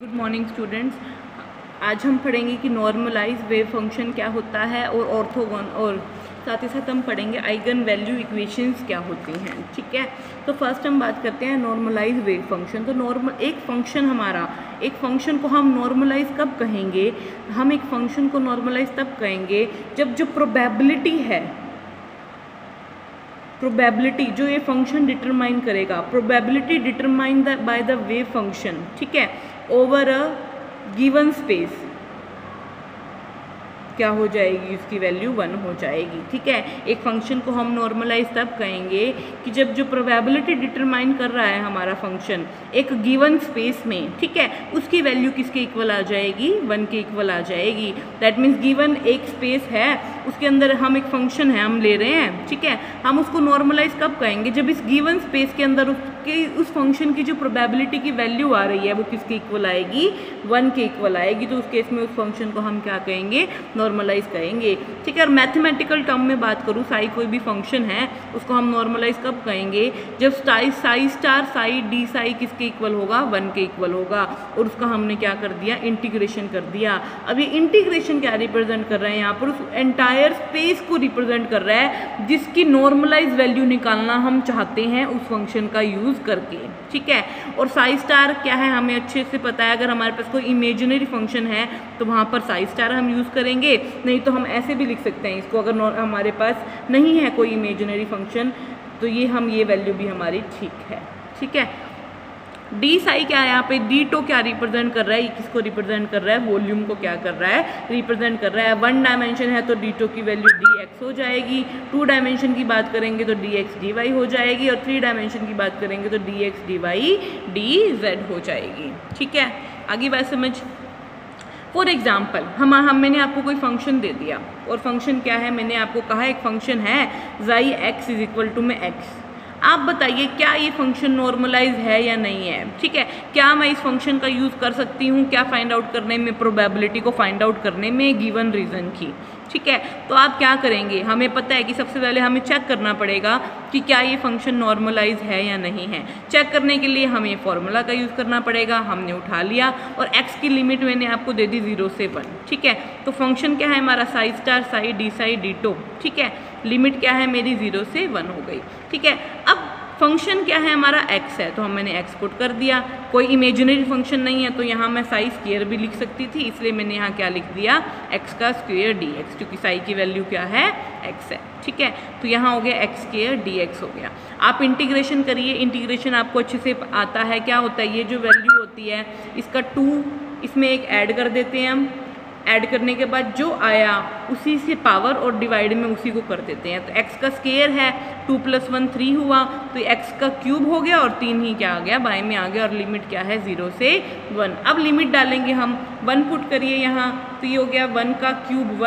Good morning students. आज हम पढ़ेंगे कि नॉर्मलाइज वेव फंक्शन क्या होता है और ऑर्थोगोन, और साथ ही साथ हम पढ़ेंगे आइगन वैल्यू इक्वेशंस क्या होती हैं। ठीक है, तो फर्स्ट हम बात करते हैं नॉर्मलाइज वेव फंक्शन। तो एक फंक्शन को हम नॉर्मलाइज कब कहेंगे? हम एक फंक्शन को नॉर्मलाइज तब कहेंगे जब जो प्रोबेबिलिटी है, प्रोबेबिलिटी जो ये फंक्शन डिटरमाइन करेगा, probability determine by the wave function, ठीक है, ओवर अ गिवन स्पेस क्या हो जाएगी, उसकी वैल्यू 1 हो जाएगी। ठीक है, एक फंक्शन को हम नॉर्मलाइज तब कहेंगे कि जब जो प्रोबेबिलिटी डिटरमाइन कर रहा है हमारा फंक्शन एक गिवन स्पेस में, ठीक है, उसकी वैल्यू किसके इक्वल आ जाएगी? 1 के इक्वल आ जाएगी। दैट मीन्स गिवन एक स्पेस है, उसके अंदर हम एक फंक्शन है हम ले रहे हैं, ठीक है, हम उसको नॉर्मलाइज कब कहेंगे? जब इस गिवन स्पेस के अंदर उस फंक्शन की जो प्रोबेबिलिटी की वैल्यू आ रही है वो किसके इक्वल आएगी? 1 के इक्वल आएगी। तो उस केस में उस फंक्शन को हम क्या कहेंगे? नॉर्मलाइज कहेंगे। ठीक है, और मैथमेटिकल टर्म में बात करूँ, साई कोई भी फंक्शन है उसको हम नॉर्मलाइज कब कहेंगे? जब Sai star psi d Sai किसके इक्वल होगा? 1 के इक्वल होगा। और उसका हमने क्या कर दिया? इंटीग्रेशन कर दिया। अब ये इंटीग्रेशन क्या रिप्रेजेंट कर रहे हैं? यहाँ पर उस एंटायर स्पेस को रिप्रेजेंट कर रहा है जिसकी नॉर्मलाइज वैल्यू निकालना हम चाहते हैं उस फंक्शन का यूज करके। ठीक है, और साई स्टार क्या है हमें अच्छे से पता है। अगर हमारे पास कोई इमेजिनरी फंक्शन है तो वहाँ पर साई स्टार हम यूज़ करेंगे, नहीं तो हम ऐसे भी लिख सकते हैं इसको। अगर हमारे पास नहीं है कोई इमेजिनरी फंक्शन तो ये वैल्यू भी हमारी ठीक है। ठीक है, डी साई क्या है यहाँ पे? डी टो क्या रिप्रेजेंट कर रहा है? ये किसको रिप्रेजेंट कर रहा है? वॉल्यूम को क्या कर रहा है? रिप्रेजेंट कर रहा है। 1 डायमेंशन है तो डी टो की वैल्यू डी एक्स हो जाएगी। 2 डायमेंशन की बात करेंगे तो डी एक्स डी वाई हो जाएगी, और 3 डायमेंशन की बात करेंगे तो d x d y d z हो जाएगी। ठीक है, आगे बात समझ। फॉर एग्जाम्पल मैंने आपको कोई फंक्शन दे दिया, और फंक्शन क्या है? मैंने आपको कहा एक फंक्शन है जाई एक्स इज इक्वल टू में एक्स। आप बताइए क्या ये फंक्शन नॉर्मलाइज है या नहीं है? ठीक है, क्या मैं इस फंक्शन का यूज़ कर सकती हूँ क्या फाइंड आउट करने में, प्रोबेबिलिटी को फाइंड आउट करने में गिवन रीजन की? ठीक है, तो आप क्या करेंगे? हमें पता है कि सबसे पहले हमें चेक करना पड़ेगा कि क्या ये फंक्शन नॉर्मलाइज है या नहीं है। चेक करने के लिए हमें फॉर्मूला का यूज़ करना पड़ेगा। हमने उठा लिया और x की लिमिट मैंने आपको दे दी 0 से 1। ठीक है, तो फंक्शन क्या है हमारा? Psi star psi d psi d tau. ठीक है, लिमिट क्या है मेरी? 0 से 1 हो गई। ठीक है, अब फंक्शन क्या है हमारा? x है, तो मैंने x पुट कर दिया। कोई इमेजिनरी फंक्शन नहीं है तो यहाँ मैं साई स्क्वायर भी लिख सकती थी, इसलिए मैंने यहाँ क्या लिख दिया? x का स्क्वायर dx, क्योंकि साई की वैल्यू क्या है? x है। ठीक है, तो यहाँ हो गया x स्क्वायर dx हो गया। आप इंटीग्रेशन करिए, इंटीग्रेशन आपको अच्छे से आता है। क्या होता है? ये जो वैल्यू होती है इसका 2 इसमें एक ऐड कर देते हैं हम। ऐड करने के बाद जो आया उसी से पावर और डिवाइड में उसी को कर देते हैं। तो x का स्क्वायर है, 2 + 1 3 हुआ, तो x का क्यूब हो गया और 3 ही क्या आ गया? बाय में आ गया, और लिमिट क्या है? 0 से 1। अब लिमिट डालेंगे हम, 1 पुट करिए यहाँ, तो ये हो गया 1 का क्यूब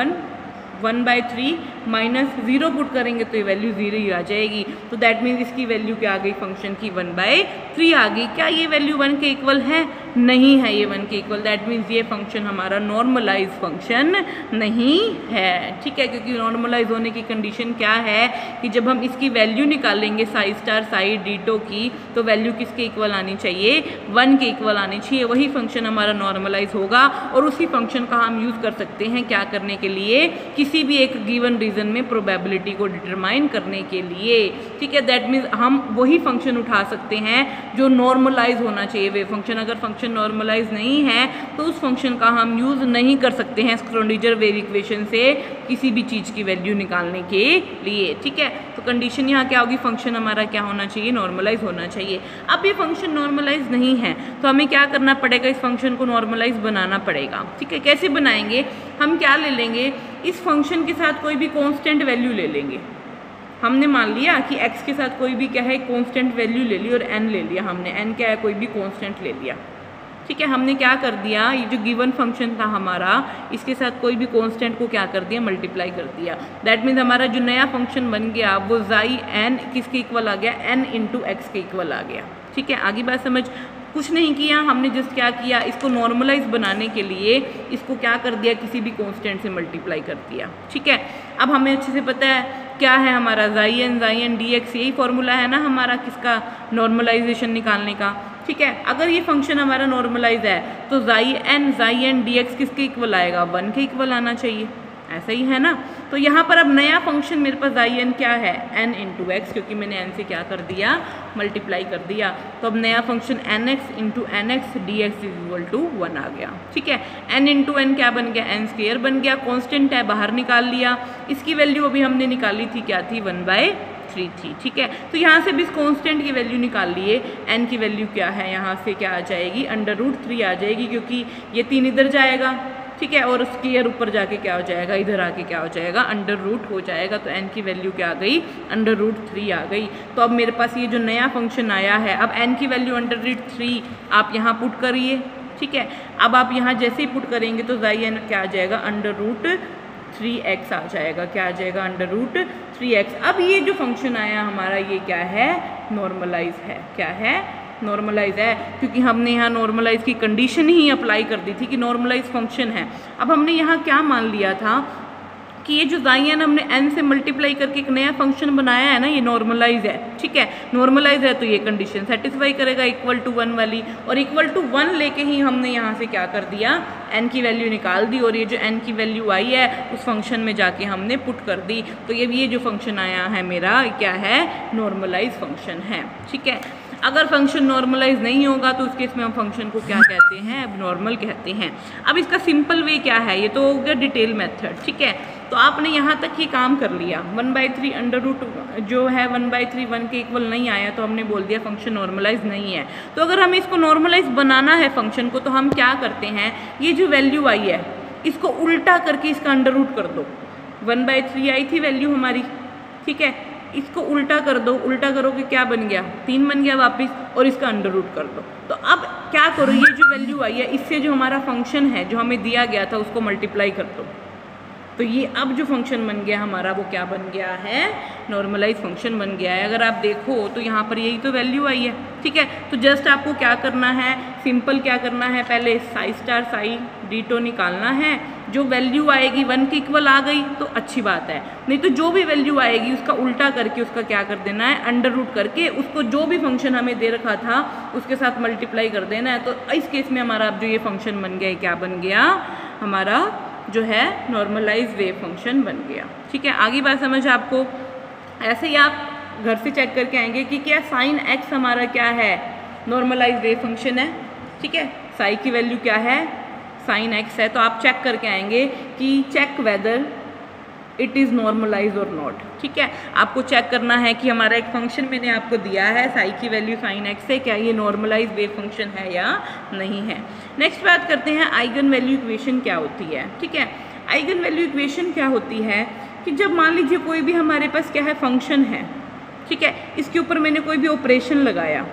1/3 माइनस 0 पुट करेंगे तो ये वैल्यू 0 ही आ जाएगी। तो दैट मीन्स इसकी वैल्यू क्या आ गई? फंक्शन की 1/3 आ गई। क्या ये वैल्यू 1 के इक्वल है? नहीं है ये 1 के इक्वल। दैट मीन्स ये फंक्शन हमारा नॉर्मलाइज फंक्शन नहीं है। ठीक है, क्योंकि नॉर्मलाइज होने की कंडीशन क्या है कि जब हम इसकी वैल्यू निकालेंगे psi star psi d tau की, तो वैल्यू किसके इक्वल आनी चाहिए? 1 के इक्वल आनी चाहिए। वही फंक्शन हमारा नॉर्मलाइज होगा, और उसी फंक्शन का हम यूज़ कर सकते हैं क्या करने के लिए? किसी भी एक गिवन रीजन में प्रोबेबिलिटी को डिटरमाइन करने के लिए। ठीक है, दैट मीन्स हम वही फंक्शन उठा सकते हैं जो नॉर्मलाइज होना चाहिए वेव फंक्शन। अगर फंक्शन नॉर्मलाइज नहीं है तो उस फंक्शन का हम यूज़ नहीं कर सकते हैं स्क्रोडिंजर वेव इक्वेशन से किसी भी चीज़ की वैल्यू निकालने के लिए। ठीक है, तो कंडीशन यहाँ क्या होगी? फंक्शन हमारा क्या होना चाहिए? नॉर्मलाइज होना चाहिए। अब ये फंक्शन नॉर्मलाइज नहीं है तो हमें क्या करना पड़ेगा? इस फंक्शन को नॉर्मलाइज बनाना पड़ेगा। ठीक है, कैसे बनाएंगे? हम क्या ले लेंगे? इस फंक्शन के साथ कोई भी कांस्टेंट वैल्यू ले लेंगे। हमने मान लिया कि x के साथ कोई भी क्या है? कांस्टेंट वैल्यू ले ली, और n ले लिया हमने। n क्या है? कोई भी कांस्टेंट ले लिया। ठीक है, हमने क्या कर दिया? ये जो गिवन फंक्शन था हमारा, इसके साथ कोई भी कांस्टेंट को क्या कर दिया? मल्टीप्लाई कर दिया। दैट मीन्स हमारा जो नया फंक्शन बन गया वो जाई n किसके इक्वल आ गया? n × x के इक्वल आ गया। ठीक है, आगे बात समझ। कुछ नहीं किया हमने, जस्ट क्या किया? इसको नॉर्मलाइज बनाने के लिए इसको क्या कर दिया? किसी भी कांस्टेंट से मल्टीप्लाई कर दिया। ठीक है, अब हमें अच्छे से पता है क्या है हमारा? जाई एन dx, यही फॉर्मूला है ना हमारा किसका? नॉर्मलाइजेशन निकालने का। ठीक है। अगर ये फंक्शन हमारा नॉर्मलाइज है तो जाई एन डी एक्स किसके इक्वल आएगा, 1 के इक्वल आना चाहिए, ऐसा ही है ना। तो यहाँ पर अब नया फंक्शन मेरे पास आई एन क्या है, एन इंटू एक्स, क्योंकि मैंने एन से क्या कर दिया, मल्टीप्लाई कर दिया। तो अब नया function n x into n x d x is equal to 1 आ गया, ठीक है। एन इंटू एन क्या बन गया, एन स्क्वायर बन गया, कॉन्स्टेंट है बाहर निकाल लिया। इसकी वैल्यू अभी हमने निकाली थी, क्या थी, 1/3 थी, ठीक है। तो यहाँ से भी इस कॉन्स्टेंट की वैल्यू निकाल लिए, एन की वैल्यू क्या है, यहाँ से क्या आ जाएगी, √3 आ जाएगी, क्योंकि ये 3 इधर जाएगा, ठीक है, और स्क्वायर ऊपर जाके क्या हो जाएगा, इधर आके क्या हो जाएगा, √ हो जाएगा। तो n की वैल्यू क्या आ गई, √3 आ गई। तो अब मेरे पास ये जो नया फंक्शन आया है, अब n की वैल्यू √3 आप यहाँ पुट करिए, ठीक है। अब आप यहाँ जैसे ही पुट करेंगे तो n क्या आ जाएगा, √3x आ जाएगा, क्या आ जाएगा, √3x। अब ये जो फंक्शन आया हमारा, ये क्या है, नॉर्मलाइज है, क्या है, नॉर्मलाइज है, क्योंकि हमने यहाँ नॉर्मलाइज की कंडीशन ही अप्लाई कर दी थी कि नॉर्मलाइज फंक्शन है। अब हमने यहाँ क्या मान लिया था कि ये जो एन हमने n से मल्टीप्लाई करके एक नया फंक्शन बनाया है ना, ये नॉर्मलाइज है, ठीक है। नॉर्मलाइज है तो ये कंडीशन सेटिस्फाई करेगा =1 वाली, और =1 लेके ही हमने यहाँ से क्या कर दिया, n की वैल्यू निकाल दी, और ये जो n की वैल्यू आई है उस फंक्शन में जाके हमने पुट कर दी। तो ये जो फंक्शन आया है मेरा, क्या है, नॉर्मलाइज फंक्शन है, ठीक है। अगर फंक्शन नॉर्मलाइज नहीं होगा तो उस केस में हम फंक्शन को क्या कहते हैं, एबनॉर्मल कहते हैं। अब इसका सिंपल वे क्या है, ये तो हो गया डिटेल मेथड, ठीक है। तो आपने यहाँ तक ही काम कर लिया, 1/3 √ जो है 1/3 1 के इक्वल नहीं आया तो हमने बोल दिया फंक्शन नॉर्मलाइज नहीं है। तो अगर हमें इसको नॉर्मलाइज बनाना है फंक्शन को, तो हम क्या करते हैं, ये जो वैल्यू आई है इसको उल्टा करके इसका √ कर दो। 1/3 आई थी वैल्यू हमारी, ठीक है, इसको उल्टा कर दो, उल्टा करोगे क्या बन गया, 3 बन गया वापस, और इसका √ कर दो। तो अब क्या करो, ये जो वैल्यू आई है इससे जो हमारा फंक्शन है जो हमें दिया गया था उसको मल्टीप्लाई कर दो। तो ये अब जो फंक्शन बन गया हमारा, वो क्या बन गया है, नॉर्मलाइज फंक्शन बन गया है। अगर आप देखो तो यहाँ पर यही तो वैल्यू आई है, ठीक है। तो जस्ट आपको क्या करना है, सिंपल क्या करना है, पहले साई डीटो निकालना है। जो वैल्यू आएगी 1 के इक्वल आ गई तो अच्छी बात है, नहीं तो जो भी वैल्यू आएगी उसका उल्टा करके उसका क्या कर देना है, √ करके उसको जो भी फंक्शन हमें दे रखा था उसके साथ मल्टीप्लाई कर देना है। तो इस केस में हमारा अब जो ये फंक्शन बन गया, क्या बन गया, हमारा जो है नॉर्मलाइज वेव फंक्शन बन गया, ठीक है। आगे बात समझ आपको। ऐसे ही आप घर से चेक करके आएंगे कि क्या sin x हमारा क्या है, नॉर्मलाइज वेव फंक्शन है, ठीक है। साई की वैल्यू क्या है, sin x है, तो आप चेक करके आएंगे कि check whether it is normalize और नॉट, ठीक है। आपको चेक करना है कि हमारा एक फंक्शन मैंने आपको दिया है साई की वैल्यू sin x है, क्या ये नॉर्मलाइज वेव फंक्शन है या नहीं है। नेक्स्ट बात करते हैं आइगन वैल्यू इक्वेशन क्या होती है, ठीक है। आइगन वैल्यू इक्वेशन क्या होती है कि जब मान लीजिए कोई भी हमारे पास क्या है, फंक्शन है, ठीक है, इसके ऊपर मैंने कोई भी ऑपरेशन लगाया,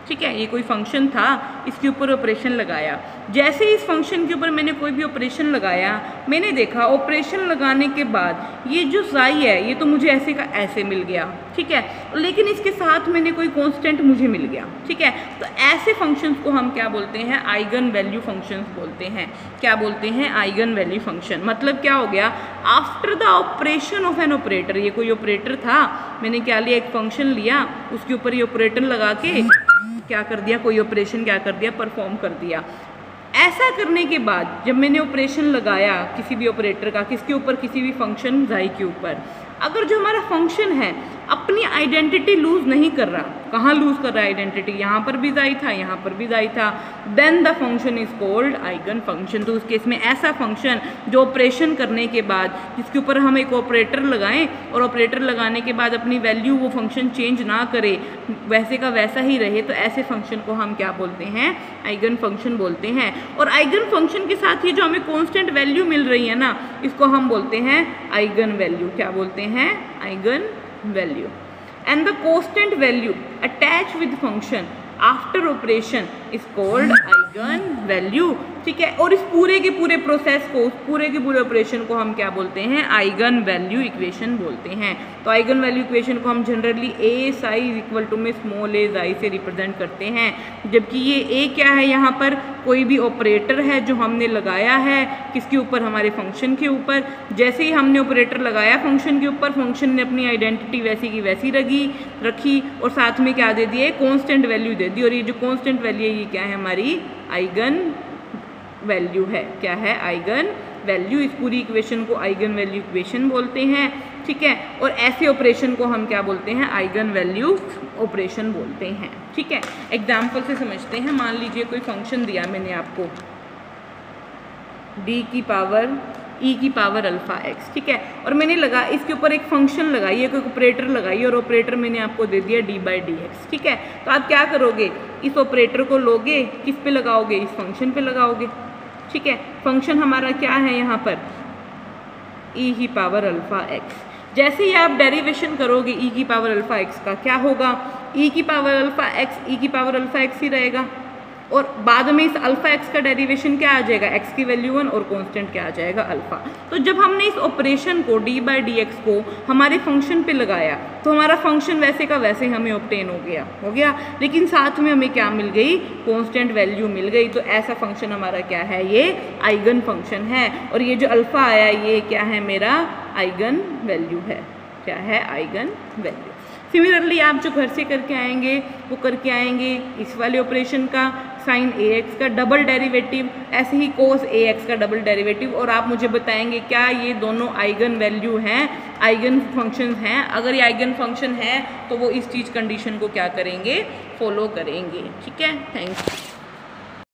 ठीक है, ये कोई फंक्शन था, इसके ऊपर ऑपरेशन लगाया। जैसे इस फंक्शन के ऊपर मैंने कोई भी ऑपरेशन लगाया, मैंने देखा ऑपरेशन लगाने के बाद ये जो साई है ये तो मुझे ऐसे का ऐसे मिल गया, ठीक है, लेकिन इसके साथ मैंने कोई कांस्टेंट मुझे मिल गया, ठीक है। तो ऐसे फंक्शंस को हम क्या बोलते हैं, आइगन वैल्यू फंक्शंस बोलते हैं। क्या बोलते हैं, आइगन वैल्यू फंक्शन। मतलब क्या हो गया, after the operation of an operator, ये कोई ऑपरेटर था, मैंने क्या लिया, एक फंक्शन लिया, उसके ऊपर ये ऑपरेटर लगा के क्या कर दिया, कोई ऑपरेशन क्या कर दिया, परफॉर्म कर दिया। ऐसा करने के बाद जब मैंने ऑपरेशन लगाया किसी भी ऑपरेटर का, किसके ऊपर, किसी भी फंक्शन जाई के ऊपर, अगर जो हमारा फंक्शन है अपनी आइडेंटिटी लूज नहीं कर रहा, कहाँ लूज कर रहा है आइडेंटिटी, यहाँ पर भी जाई था, यहाँ पर भी जाई था, then the function is called eigen function. तो उस केस में ऐसा फंक्शन जो ऑपरेशन करने के बाद जिसके ऊपर हम एक ऑपरेटर लगाएं और ऑपरेटर लगाने के बाद अपनी वैल्यू वो फंक्शन चेंज ना करे, वैसे का वैसा ही रहे, तो ऐसे फंक्शन को हम क्या बोलते हैं, आइगन फंक्शन बोलते हैं। और आइगन फंक्शन के साथ ये जो हमें कॉन्स्टेंट वैल्यू मिल रही है ना, इसको हम बोलते हैं आइगन वैल्यू। क्या बोलते हैं, eigen value. And the constant value attach with function after operation is called eigen value. ठीक है। और इस पूरे के पूरे प्रोसेस को, उस पूरे के पूरे ऑपरेशन को हम क्या बोलते हैं, आइगन वैल्यू इक्वेशन बोलते हैं। तो आइगन वैल्यू इक्वेशन को हम generally a size equal to में स्मॉल ए आई से रिप्रेजेंट करते हैं, जबकि ये ए क्या है, यहाँ पर कोई भी ऑपरेटर है जो हमने लगाया है किसके ऊपर, हमारे फंक्शन के ऊपर। जैसे ही हमने ऑपरेटर लगाया फंक्शन के ऊपर, फंक्शन ने अपनी आइडेंटिटी वैसी की वैसी रखी और साथ में क्या दे दिए, कांस्टेंट वैल्यू दे दी। और ये जो कांस्टेंट वैल्यू है ये क्या है, हमारी आइगन वैल्यू है। क्या है, आइगन वैल्यू। इस पूरी इक्वेशन को आइगन वैल्यू इक्वेशन बोलते हैं, ठीक है। और ऐसे ऑपरेशन को हम क्या बोलते हैं, आइगन वैल्यू ऑपरेशन बोलते हैं, ठीक है। एग्जाम्पल से समझते हैं। मान लीजिए कोई फंक्शन दिया मैंने आपको, डी की पावर ई की पावर अल्फ़ा एक्स, ठीक है। और मैंने इसके ऊपर एक फंक्शन लगाई है, कोई ऑपरेटर लगाई है, और ऑपरेटर मैंने आपको दे दिया डी बाई डी एक्स, ठीक है। तो आप क्या करोगे, इस ऑपरेटर को लोगे, किस पे लगाओगे, इस फंक्शन पे लगाओगे, ठीक है। फंक्शन हमारा क्या है यहाँ पर, ई की पावर अल्फ़ा एक्स। जैसे ही आप डेरिवेशन करोगे ई की पावर अल्फ़ा एक्स का, क्या होगा, ई की पावर अल्फ़ा एक्स ई की पावर अल्फ़ा एक्स ही रहेगा। और बाद में इस अल्फ़ा एक्स का डेरिवेशन क्या आ जाएगा, एक्स की वैल्यू 1 और कांस्टेंट क्या आ जाएगा, अल्फ़ा। तो जब हमने इस ऑपरेशन को डी बाई डी एक्स को हमारे फंक्शन पे लगाया तो हमारा फंक्शन वैसे का वैसे हमें ऑब्टेन हो गया, लेकिन साथ में हमें क्या मिल गई, कांस्टेंट वैल्यू मिल गई। तो ऐसा फंक्शन हमारा क्या है, ये आइगन फंक्शन है। और ये जो अल्फ़ा आया ये क्या है, मेरा आइगन वैल्यू है। क्या है, आइगन वैल्यू। सिमिलरली आप जो घर से करके आएंगे वो करके आएंगे इस वाले ऑपरेशन का साइन ए एक्स का डबल डेरिवेटिव, ऐसे ही कोस ए एक्स का डबल डेरिवेटिव, और आप मुझे बताएंगे क्या ये दोनों आइगन वैल्यू हैं, आइगन फंक्शंस हैं। अगर ये आइगन फंक्शन है तो वो इस चीज़ कंडीशन को क्या करेंगे, फॉलो करेंगे, ठीक है। थैंक्स।